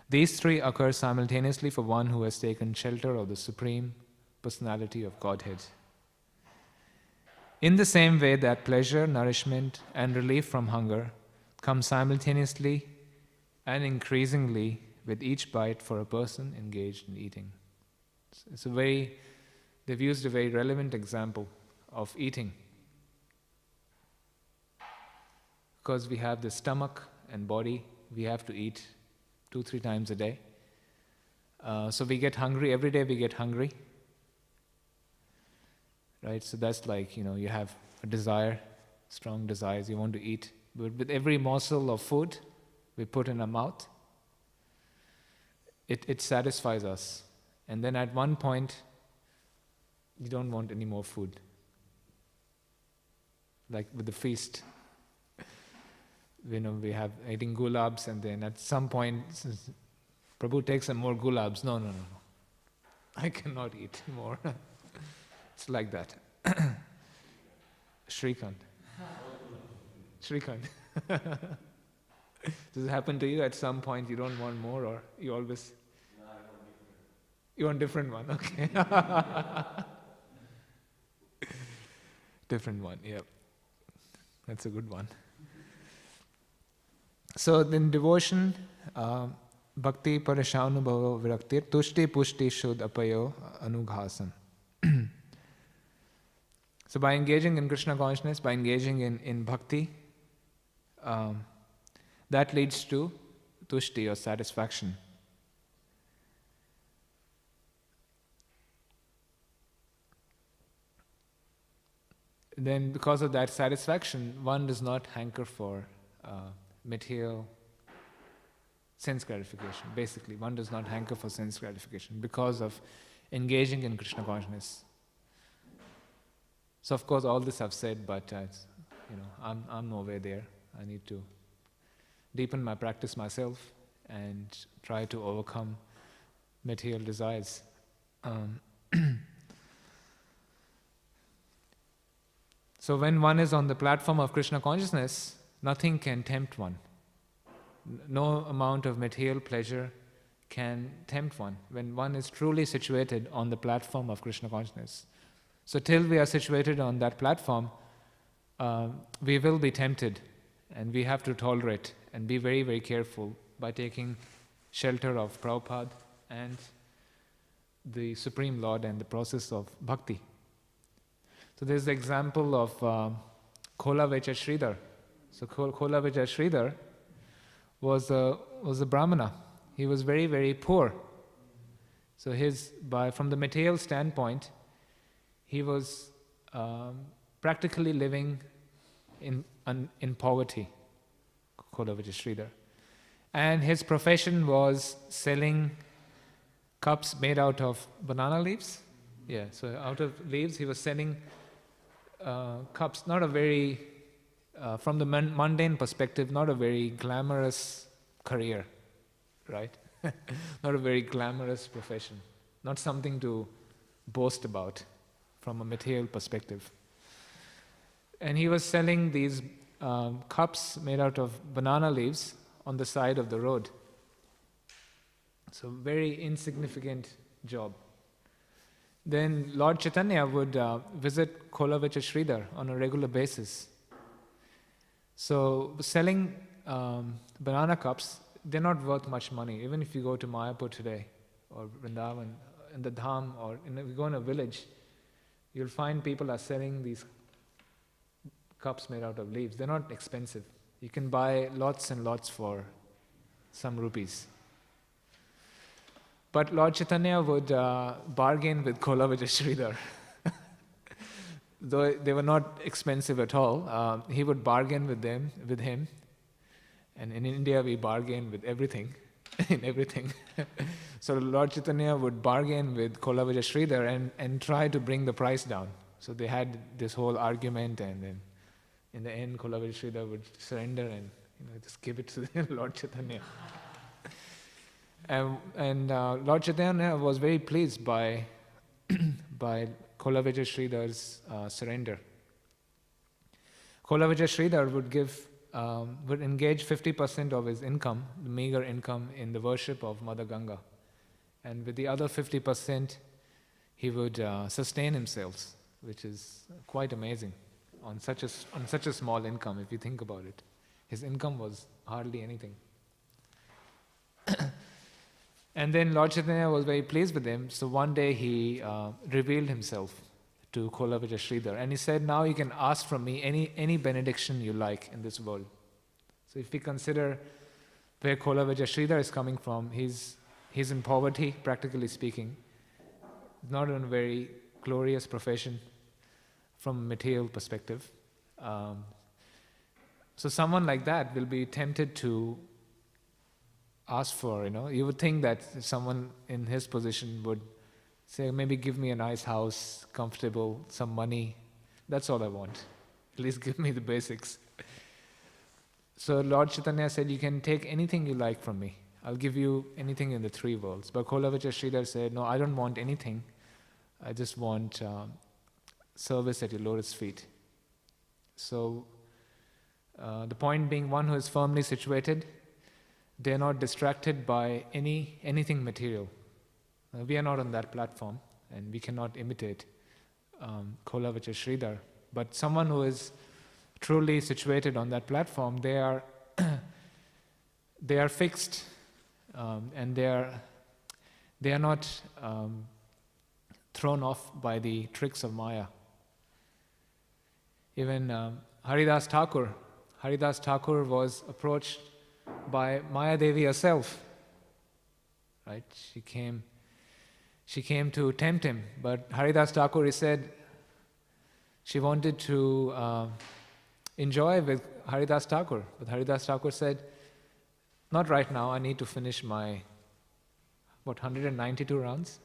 Speaker 1: These three occur simultaneously for one who has taken shelter of the Supreme Personality of Godhead. In the same way that pleasure, nourishment, and relief from hunger come simultaneously and increasingly with each bite for a person engaged in eating. They've used a very relevant example of eating. Because we have the stomach and body, we have to eat 2-3 times a day. So we get hungry, every day we get hungry. Right, so that's like, you have a desire, strong desires, you want to eat. But with every morsel of food we put in our mouth, it satisfies us. And then at one point, you don't want any more food. Like with the feast. We have eating gulabs, and then at some point, Prabhu takes some more gulabs. No. I cannot eat more. It's like that. Shrikant. Does it happen to you at some point you don't want more, or you always... No, you want different one, okay. Different one, yeah. That's a good one. So in devotion, bhakti parishanubhava viraktir tushti pushti shud apayo anughasam. So by engaging in Krishna consciousness, by engaging in bhakti, that leads to tushti, or satisfaction. Then because of that satisfaction, one does not hanker for material sense gratification. Basically, one does not hanker for sense gratification because of engaging in Krishna consciousness. So of course all this I've said, but I'm nowhere there. I need to deepen my practice myself and try to overcome material desires. So when one is on the platform of Krishna consciousness, nothing can tempt one. No amount of material pleasure can tempt one when one is truly situated on the platform of Krishna consciousness. So till we are situated on that platform, we will be tempted, and we have to tolerate and be very, very careful by taking shelter of Prabhupada and the Supreme Lord and the process of bhakti. So there's the example of Kholavecha Sridhar. So Kholavecha Sridhar was a Brahmana. He was very, very poor. So from the material standpoint, he was practically living in poverty, Kholavecha Sridhar. And his profession was selling cups made out of banana leaves. Yeah, so out of leaves he was selling cups. Not a very, from the mundane perspective, not a very glamorous career, right? Not a very glamorous profession. Not something to boast about from a material perspective. And he was selling these cups made out of banana leaves on the side of the road. So very insignificant job. Then Lord Chaitanya would visit Kholavecha Sridhar on a regular basis. So selling banana cups, they're not worth much money. Even if you go to Mayapur today, or Vrindavan, in the Dham, or if you go in a village, you'll find people are selling these cups made out of leaves. They're not expensive. You can buy lots and lots for some rupees. But Lord Chaitanya would bargain with Kholavecha Sridhar. Though they were not expensive at all, he would bargain with him. And in India we bargain with everything, in everything. So Lord Chaitanya would bargain with Kholavecha Sridhar and try to bring the price down. So they had this whole argument, and then in the end Kholavecha Sridhar would surrender and just give it to Lord Chaitanya. And Lord Chaitanya was very pleased by Kholavecha Sridhar's surrender. Kholavecha Sridhar would engage 50% of his income, the meager income, in the worship of Mother Ganga. And with the other 50%, he would sustain himself, which is quite amazing on such a small income, if you think about it. His income was hardly anything. And then Lord Chaitanya was very pleased with him, so one day he revealed himself to Kholavecha Sridhar, and he said, now you can ask from me any benediction you like in this world. So if we consider where Kholavecha Sridhar is coming from, he's in poverty, practically speaking, not in a very glorious profession from a material perspective. So someone like that will be tempted to ask for, you would think that someone in his position would say, maybe give me a nice house, comfortable, some money. That's all I want. At least give me the basics. So Lord Chaitanya said, you can take anything you like from me. I'll give you anything in the three worlds. But Kholavecha Sridhar said, no, I don't want anything. I just want service at your lotus feet. So the point being, one who is firmly situated, they are not distracted by anything material. We are not on that platform, and we cannot imitate Kholavecha Sridhar. But someone who is truly situated on that platform, they are fixed, and they are not thrown off by the tricks of Maya. Even Haridas Thakur was approached by Maya Devi herself, right? She came to tempt him, but Haridas Thakur, he said, she wanted to enjoy with Haridas Thakur, but Haridas Thakur said, not right now, I need to finish my 192 rounds,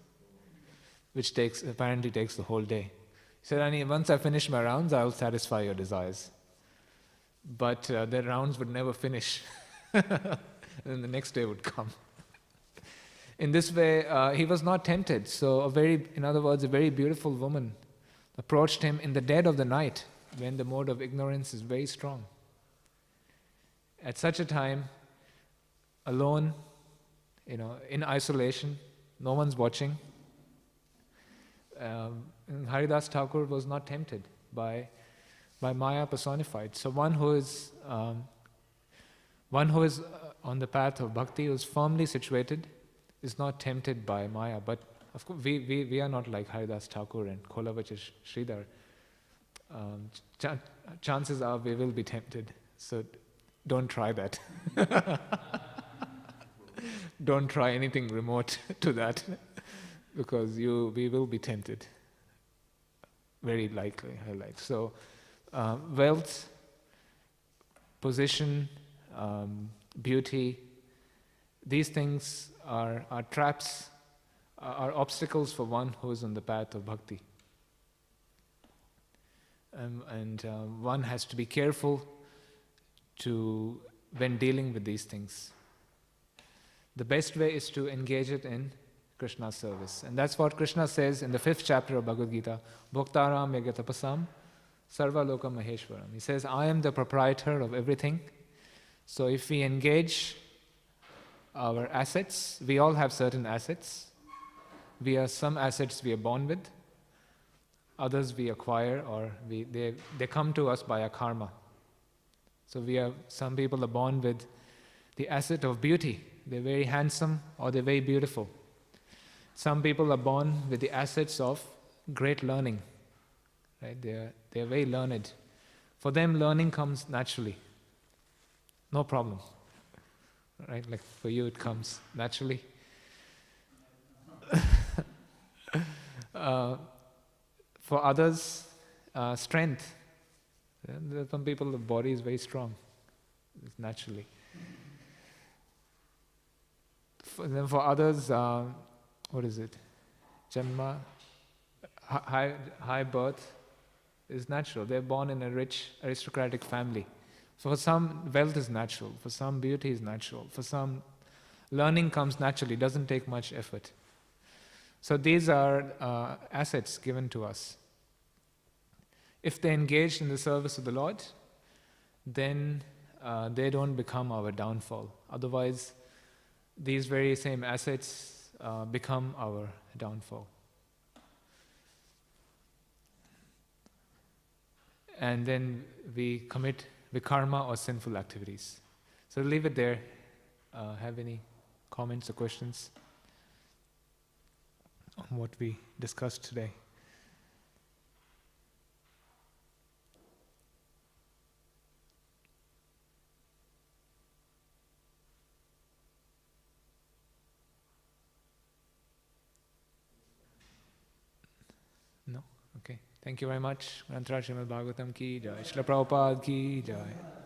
Speaker 1: which apparently takes the whole day. He said, once I finish my rounds, I will satisfy your desires. But the rounds would never finish. And then the next day would come. in this way, he was not tempted. So in other words, a very beautiful woman approached him in the dead of the night, when the mode of ignorance is very strong. At such a time, alone, in isolation, no one's watching, Haridas Thakur was not tempted by Maya personified. So one who is on the path of bhakti, who is firmly situated, is not tempted by Maya. But of course, we are not like Haridas Thakur and Kholavacha Sridhar. Chances are we will be tempted. So don't try that. Don't try anything remote to that, because we will be tempted. Very likely, I like. So wealth, position, beauty, these things are traps, are obstacles for one who is on the path of bhakti. And one has to be careful when dealing with these things. The best way is to engage it in Krishna's service. And that's what Krishna says in the 5th chapter of Bhagavad Gita, Bhoktaram Yagatapasam Sarva Loka Maheshwaram. He says, I am the proprietor of everything. So if we engage our assets, we all have certain assets. Some assets we are born with, others we acquire, or they come to us by our karma. So some people are born with the asset of beauty. They're very handsome or they're very beautiful. Some people are born with the assets of great learning. Right? They're very learned. For them, learning comes naturally. No problem. Right? Like for you, it comes naturally. For others, strength. There are some people, the body is very strong, naturally. Then for others, what is it? Janma, high birth is natural. They're born in a rich aristocratic family. So for some, wealth is natural. For some, beauty is natural. For some, learning comes naturally, doesn't take much effort. So these are assets given to us. If they're engaged in the service of the Lord, then they don't become our downfall. Otherwise, these very same assets become our downfall. And then we commit vikarma or sinful activities. So leave it there. Have any comments or questions on what we discussed today? No? Okay. Thank you very much. Śrīmad Bhāgavatam ki jai. Śrīla Prabhupada ki jai.